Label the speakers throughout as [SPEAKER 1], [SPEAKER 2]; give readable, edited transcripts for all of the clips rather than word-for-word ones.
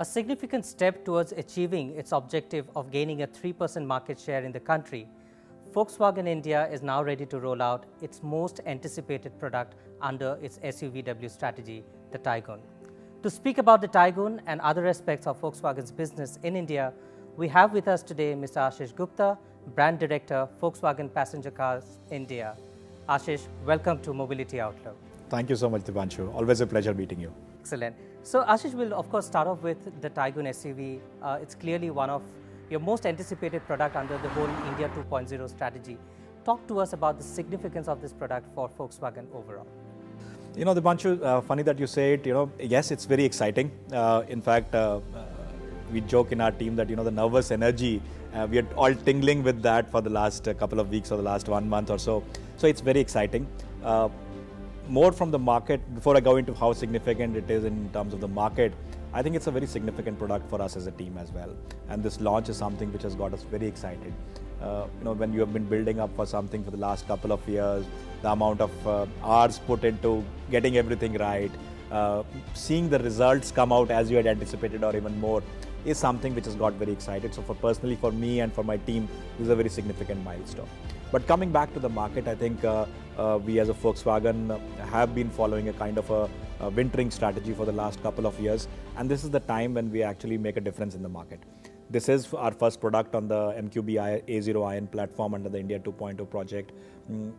[SPEAKER 1] A significant step towards achieving its objective of gaining a 3% market share in the country, Volkswagen India is now ready to roll out its most anticipated product under its SUVW strategy, the Taigun. To speak about the Taigun and other aspects of Volkswagen's business in India, we have with us today Mr. Ashish Gupta, Brand Director, Volkswagen Passenger Cars India. Ashish, welcome to Mobility Outlook.
[SPEAKER 2] Thank you so much, Dipanshu. Always a pleasure meeting you.
[SPEAKER 1] Excellent. So Ashish, will of course start off with the Taigun SUV. It's clearly one of your most anticipated product under the whole India 2.0 strategy. Talk to us about the significance of this product for Volkswagen overall.
[SPEAKER 2] You know, Dipanshu, funny that you say it, yes, it's very exciting. In fact, we joke in our team that, the nervous energy, we are all tingling with that for the last couple of weeks or the last 1 month or so. So it's very exciting. More from the market, before I go into how significant it is in terms of the market, I think it's a very significant product for us as a team as well. And this launch is something which has got us very excited. When you have been building up for something for the last couple of years, the amount of hours put into getting everything right, seeing the results come out as you had anticipated or even more, is something which has got very excited. So personally for me and for my team, this is a very significant milestone. But coming back to the market, I think we as a Volkswagen have been following a kind of a wintering strategy for the last couple of years. And this is the time when we actually make a difference in the market. This is our first product on the MQB A0 Ion platform under the India 2.0 project.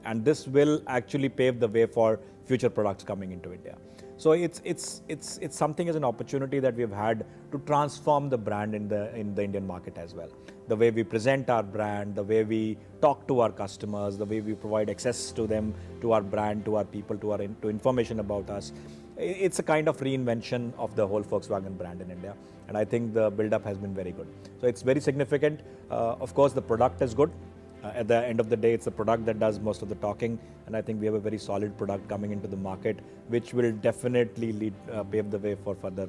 [SPEAKER 2] And this will actually pave the way for future products coming into India. So it's something as an opportunity that we've had to transform the brand in the Indian market as well. The way we present our brand, the way we talk to our customers, the way we provide access to them, to our brand, to our people, to information about us. It's a kind of reinvention of the whole Volkswagen brand in India. And I think the build-up has been very good. So it's very significant. Of course, the product is good. At the end of the day, it's the product that does most of the talking. And I think we have a very solid product coming into the market, which will definitely pave the way for further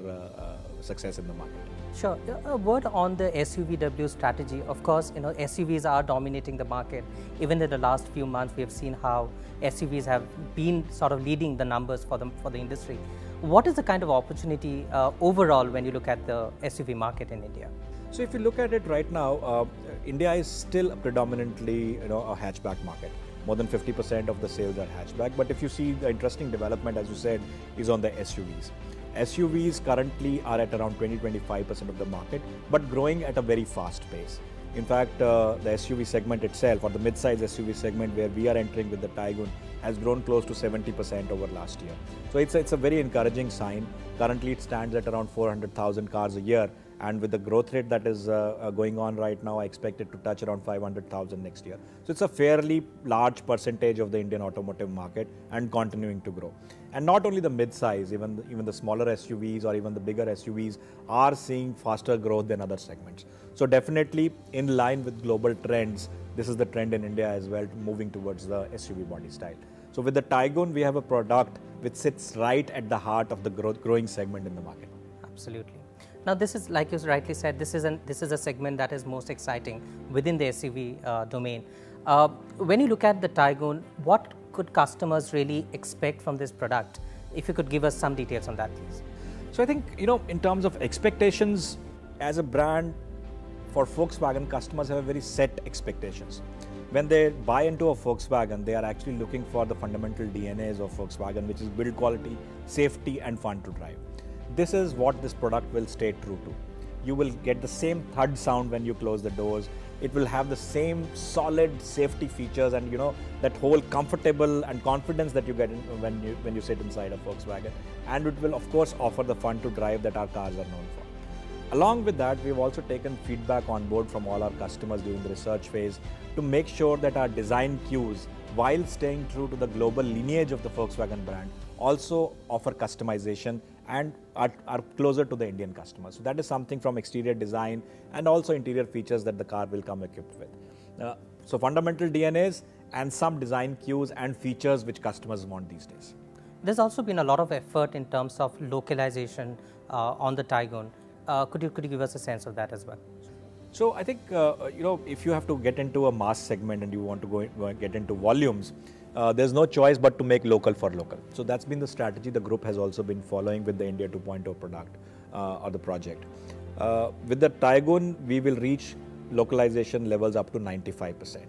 [SPEAKER 2] success in the market.
[SPEAKER 1] Sure. A word on the SUVW strategy. Of course, SUVs are dominating the market. Even in the last few months, we have seen how SUVs have been sort of leading the numbers for the industry. What is the kind of opportunity overall when you look at the SUV market in India?
[SPEAKER 2] So if you look at it right now, India is still predominantly a hatchback market. More than 50% of the sales are hatchback. But if you see the interesting development, as you said, is on the SUVs. SUVs currently are at around 20-25% of the market, but growing at a very fast pace. In fact, the SUV segment itself, or the mid-size SUV segment where we are entering with the Taigun, has grown close to 70% over last year. So it's a very encouraging sign. Currently, it stands at around 400,000 cars a year. And with the growth rate that is going on right now, I expect it to touch around 500,000 next year. So it's a fairly large percentage of the Indian automotive market and continuing to grow. And not only the mid-size, even the smaller SUVs or even the bigger SUVs are seeing faster growth than other segments. So definitely in line with global trends, this is the trend in India as well, moving towards the SUV body style. So with the Taigun, we have a product which sits right at the heart of the growing segment in the market.
[SPEAKER 1] Absolutely. Now, this is, like you rightly said, this is a segment that is most exciting within the SUV domain. When you look at the Taigun, what could customers really expect from this product? If you could give us some details on that, please.
[SPEAKER 2] So I think, in terms of expectations, as a brand, for Volkswagen, customers have very set expectations. When they buy into a Volkswagen, they are actually looking for the fundamental DNAs of Volkswagen, which is build quality, safety, and fun to drive. This is what this product will stay true to. You will get the same thud sound when you close the doors. It will have the same solid safety features and that whole comfortable and confidence that you get when you sit inside a Volkswagen. And it will of course offer the fun to drive that our cars are known for. Along with that, we've also taken feedback on board from all our customers during the research phase to make sure that our design cues, while staying true to the global lineage of the Volkswagen brand, also offer customization and are closer to the Indian customers. So that is something from exterior design and also interior features that the car will come equipped with. So fundamental DNAs and some design cues and features which customers want these days.
[SPEAKER 1] There's also been a lot of effort in terms of localization on the Taigun. Could you give us a sense of that as well?
[SPEAKER 2] So I think, if you have to get into a mass segment and you want to get into volumes, there's no choice but to make local for local. So that's been the strategy the group has also been following with the India 2.0 product. or the project. With the Taigun, we will reach localization levels up to 95%.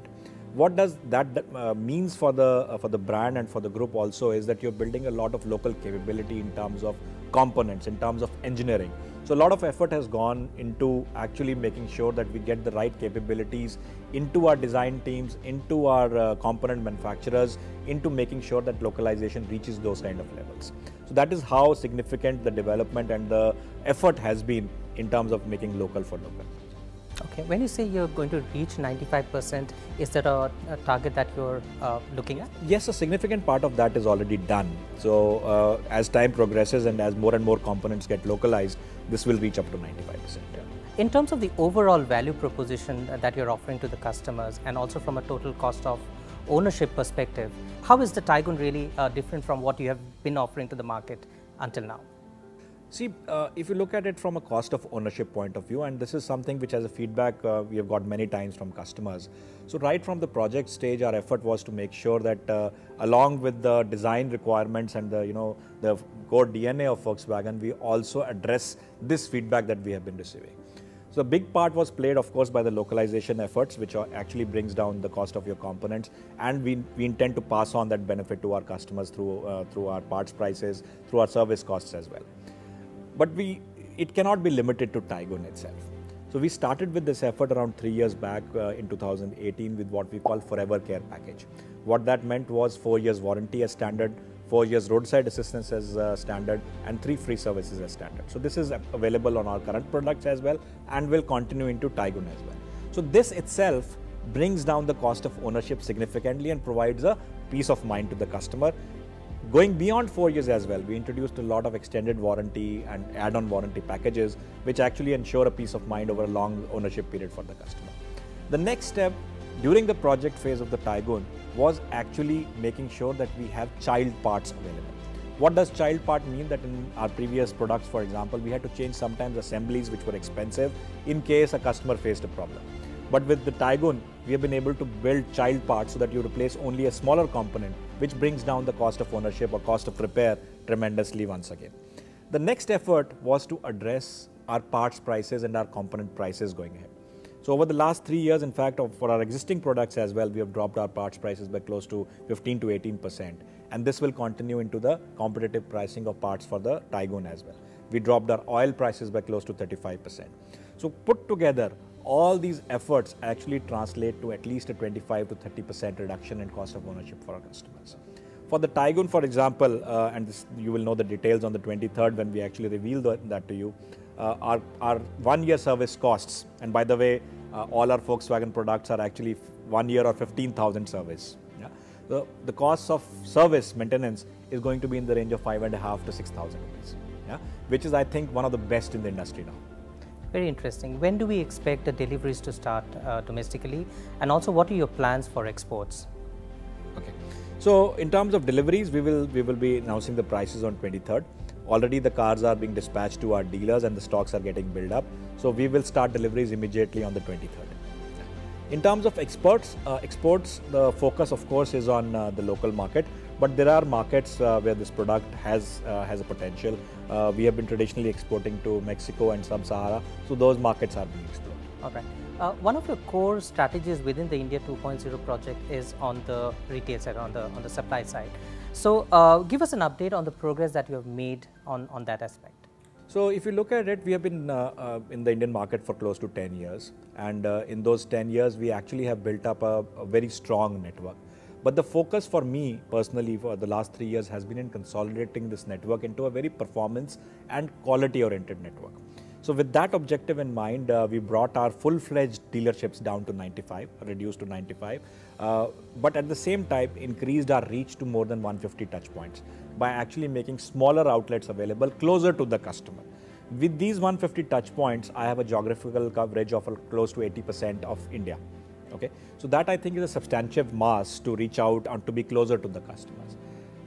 [SPEAKER 2] What does that means for the brand and for the group also is that you're building a lot of local capability in terms of components, in terms of engineering. So a lot of effort has gone into actually making sure that we get the right capabilities into our design teams, into our component manufacturers, into making sure that localization reaches those kind of levels. So that is how significant the development and the effort has been in terms of making local for local.
[SPEAKER 1] Okay, when you say you're going to reach 95%, is that a target that you're looking at?
[SPEAKER 2] Yes, a significant part of that is already done. So as time progresses and as more and more components get localized, this will reach up to 95%.
[SPEAKER 1] In terms of the overall value proposition that you're offering to the customers and also from a total cost of ownership perspective, how is the Taigun really different from what you have been offering to the market until now?
[SPEAKER 2] See, if you look at it from a cost of ownership point of view, and this is something which as a feedback we have got many times from customers. So right from the project stage, our effort was to make sure that along with the design requirements and the core DNA of Volkswagen, we also address this feedback that we have been receiving. So a big part was played, of course, by the localization efforts, which actually brings down the cost of your components, and we intend to pass on that benefit to our customers through our parts prices, through our service costs as well. But it cannot be limited to Taigun itself. So we started with this effort around 3 years back in 2018 with what we call Forever Care package. What that meant was 4 years warranty as standard, 4 years roadside assistance as standard, and 3 free services as standard. So this is available on our current products as well and will continue into Taigun as well. So this itself brings down the cost of ownership significantly and provides a peace of mind to the customer. Going beyond 4 years as well, we introduced a lot of extended warranty and add-on warranty packages, which actually ensure a peace of mind over a long ownership period for the customer. The next step during the project phase of the Taigun was actually making sure that we have child parts available. What does child part mean? That in our previous products, for example, we had to change sometimes assemblies which were expensive in case a customer faced a problem. But with the Taigun, we have been able to build child parts so that you replace only a smaller component, which brings down the cost of ownership or cost of repair tremendously once again. The next effort was to address our parts prices and our component prices going ahead. So over the last 3 years, in fact, for our existing products as well, we have dropped our parts prices by close to 15 to 18%. And this will continue into the competitive pricing of parts for the Taigun as well. We dropped our oil prices by close to 35%. So put together, all these efforts actually translate to at least a 25 to 30% reduction in cost of ownership for our customers. For the Taigun, for example, and this, you will know the details on the 23rd when we actually reveal that to you, our 1 year service costs, and by the way, all our Volkswagen products are actually 1 year or 15,000 service. Yeah? The cost of service maintenance is going to be in the range of 5,500 to 6,000 rupees, yeah? Which is, I think, one of the best in the industry now.
[SPEAKER 1] Very interesting. When do we expect the deliveries to start domestically, and also what are your plans for exports?
[SPEAKER 2] Okay, so in terms of deliveries, we will be announcing the prices on 23rd. Already the cars are being dispatched to our dealers and the stocks are getting built up. So we will start deliveries immediately on the 23rd. In terms of exports, the focus of course is on the local market, but there are markets where this product has a potential. We have been traditionally exporting to Mexico and Sub-Sahara, so those markets are being explored.
[SPEAKER 1] All right. One of your core strategies within the India 2.0 project is on the retail side, on the supply side. So give us an update on the progress that you have made on that aspect.
[SPEAKER 2] So if you look at it, we have been in the Indian market for close to 10 years. And in those 10 years, we actually have built up a very strong network. But the focus for me personally for the last 3 years has been in consolidating this network into a very performance and quality oriented network. So with that objective in mind, we brought our full-fledged dealerships down to 95, reduced to 95, but at the same time increased our reach to more than 150 touch points by actually making smaller outlets available closer to the customer. With these 150 touch points, I have a geographical coverage of close to 80% of India. Okay, so that I think is a substantive mass to reach out and to be closer to the customers.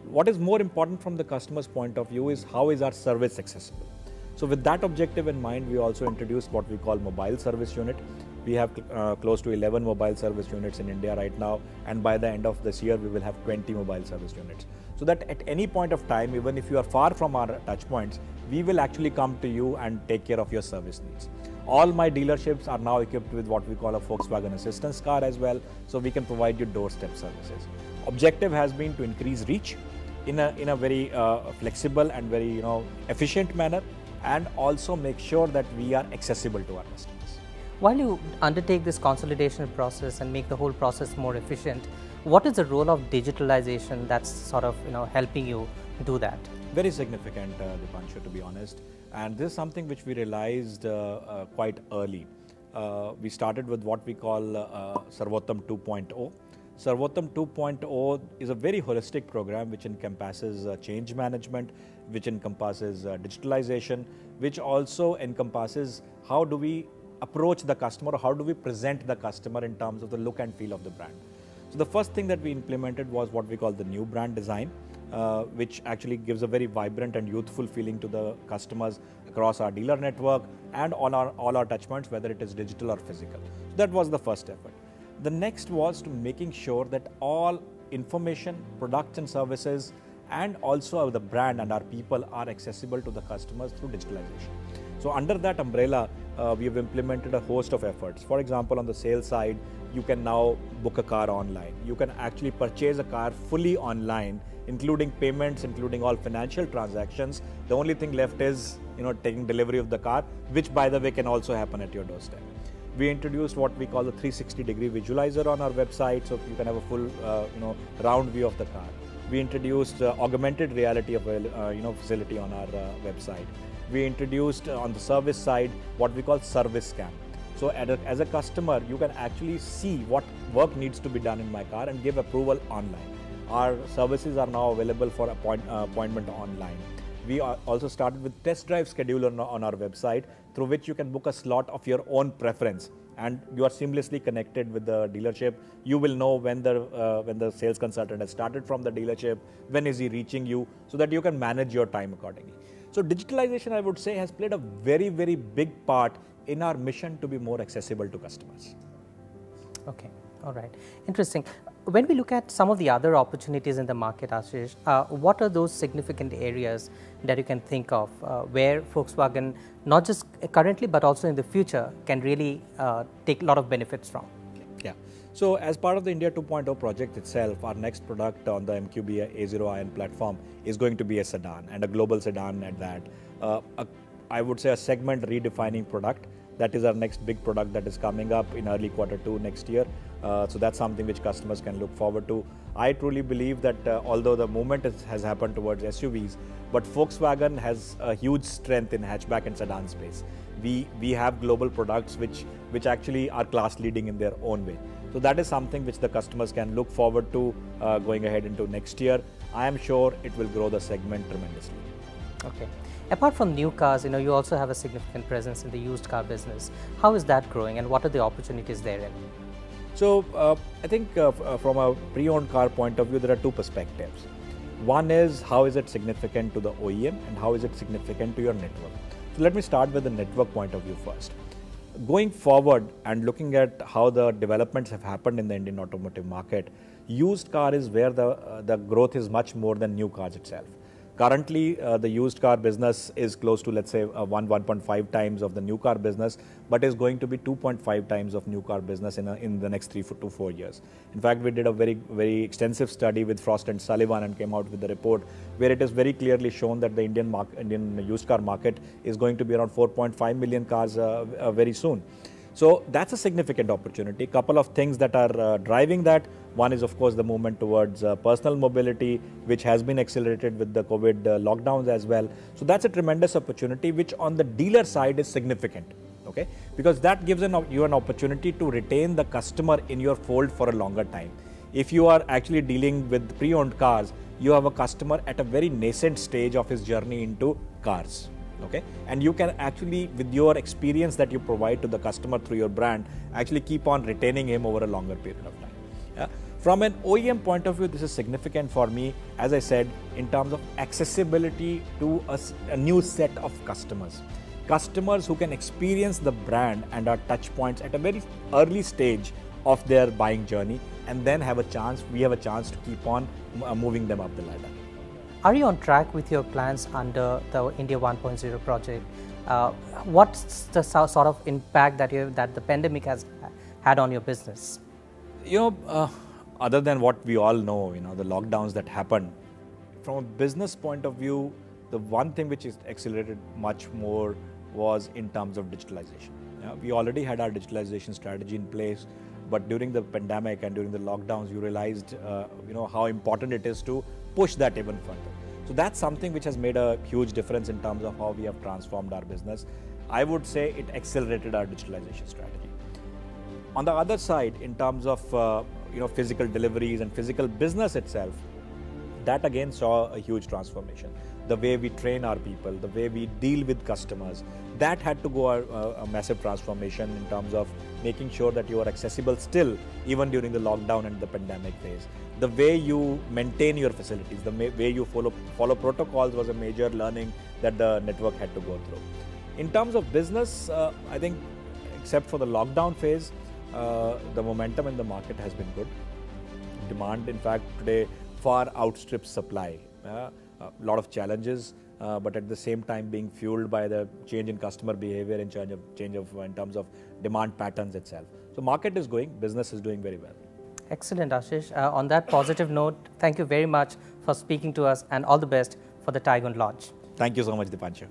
[SPEAKER 2] What is more important from the customer's point of view is how is our service accessible. So with that objective in mind, we also introduced what we call mobile service unit. We have close to 11 mobile service units in India right now, and by the end of this year, we will have 20 mobile service units. So that at any point of time, even if you are far from our touch points, we will actually come to you and take care of your service needs. All my dealerships are now equipped with what we call a Volkswagen assistance car as well, so we can provide you doorstep services. Objective has been to increase reach in a very flexible and very efficient manner, and also make sure that we are accessible to our customers.
[SPEAKER 1] While you undertake this consolidation process and make the whole process more efficient, what is the role of digitalization that's sort of helping you do that?
[SPEAKER 2] Very significant, Dipanshu, to be honest. And this is something which we realized quite early. We started with what we call Sarvottam 2.0. Sarvottam 2.0 is a very holistic program which encompasses change management, which encompasses digitalization, which also encompasses how do we approach the customer, or how do we present the customer in terms of the look and feel of the brand. So the first thing that we implemented was what we call the new brand design, which actually gives a very vibrant and youthful feeling to the customers across our dealer network and on all our touchpoints, whether it is digital or physical. So that was the first effort. The next was to making sure that all information, products and services, and also the brand and our people are accessible to the customers through digitalization. So under that umbrella, we have implemented a host of efforts. For example, on the sales side, you can now book a car online. You can actually purchase a car fully online, including payments, including all financial transactions. The only thing left is taking delivery of the car, which by the way can also happen at your doorstep. We introduced what we call the 360-degree visualizer on our website, so you can have a full round view of the car. We introduced augmented reality facility on our website. We introduced on the service side what we call service scan. So as a customer, you can actually see what work needs to be done in my car and give approval online. Our services are now available for appointment online. We also started with test drive scheduler on our website, through which you can book a slot of your own preference, and you are seamlessly connected with the dealership. You will know when the sales consultant has started from the dealership, when is he reaching you, so that you can manage your time accordingly. So digitalization, I would say, has played a very, very big part in our mission to be more accessible to customers.
[SPEAKER 1] Okay, all right, interesting. When we look at some of the other opportunities in the market, Ashish, what are those significant areas that you can think of where Volkswagen, not just currently but also in the future, can really take a lot of benefits from?
[SPEAKER 2] Yeah. So as part of the India 2.0 project itself, our next product on the MQB A0 Ion platform is going to be a sedan, and a global sedan at that. I would say a segment redefining product. That is our next big product that is coming up in early Q2 next year. So that's something which customers can look forward to. I truly believe that although the movement has happened towards SUVs, but Volkswagen has a huge strength in hatchback and sedan space. We have global products which actually are class leading in their own way. So that is something which the customers can look forward to going ahead into next year. I am sure it will grow the segment tremendously.
[SPEAKER 1] Okay. Apart from new cars, you also have a significant presence in the used car business. How is that growing, and what are the opportunities therein?
[SPEAKER 2] So I think from a pre-owned car point of view, there are two perspectives. One is how is it significant to the OEM, and how is it significant to your network. So let me start with the network point of view first. Going forward and looking at how the developments have happened in the Indian automotive market, used car is where the growth is much more than new cars itself. Currently, the used car business is close to, let's say, 1.5 times of the new car business, but is going to be 2.5 times of new car business in the next 3 to 4 years. In fact, we did a very, very extensive study with Frost & Sullivan and came out with the report where it is very clearly shown that the Indian used car market is going to be around 4.5 million cars very soon. So that's a significant opportunity. Couple of things that are driving that. One is, of course, the movement towards personal mobility, which has been accelerated with the COVID lockdowns as well. So that's a tremendous opportunity, which on the dealer side is significant, okay? Because that gives you an opportunity to retain the customer in your fold for a longer time. If you are actually dealing with pre-owned cars, you have a customer at a very nascent stage of his journey into cars. Okay, and you can actually, with your experience that you provide to the customer through your brand, actually keep on retaining him over a longer period of time. Yeah? From an OEM point of view, this is significant for me, as I said, in terms of accessibility to a new set of customers. Customers who can experience the brand and our touch points at a very early stage of their buying journey, and then we have a chance to keep on moving them up the ladder.
[SPEAKER 1] Are you on track with your plans under the India 1.0 project? What's the sort of impact that the pandemic has had on your business?
[SPEAKER 2] Other than what we all know, the lockdowns that happened, from a business point of view, the one thing which is accelerated much more was in terms of digitalization. We already had our digitalization strategy in place, but during the pandemic and during the lockdowns, you realized, how important it is to push that even further. So that's something which has made a huge difference in terms of how we have transformed our business. I would say it accelerated our digitalization strategy. On the other side, in terms of physical deliveries and physical business itself, that again saw a huge transformation. The way we train our people, the way we deal with customers, that had to go a massive transformation in terms of making sure that you are accessible still, even during the lockdown and the pandemic phase. The way you maintain your facilities, the way you follow protocols was a major learning that the network had to go through. In terms of business, I think except for the lockdown phase, the momentum in the market has been good. Demand, in fact, today far outstrips supply. A lot of challenges, but at the same time being fueled by the change in customer behavior and change in terms of demand patterns itself. So market is going, business is doing very well.
[SPEAKER 1] Excellent, Ashish. On that positive note, thank you very much for speaking to us, and all the best for the Taigun launch.
[SPEAKER 2] Thank you so much, Dipanshu.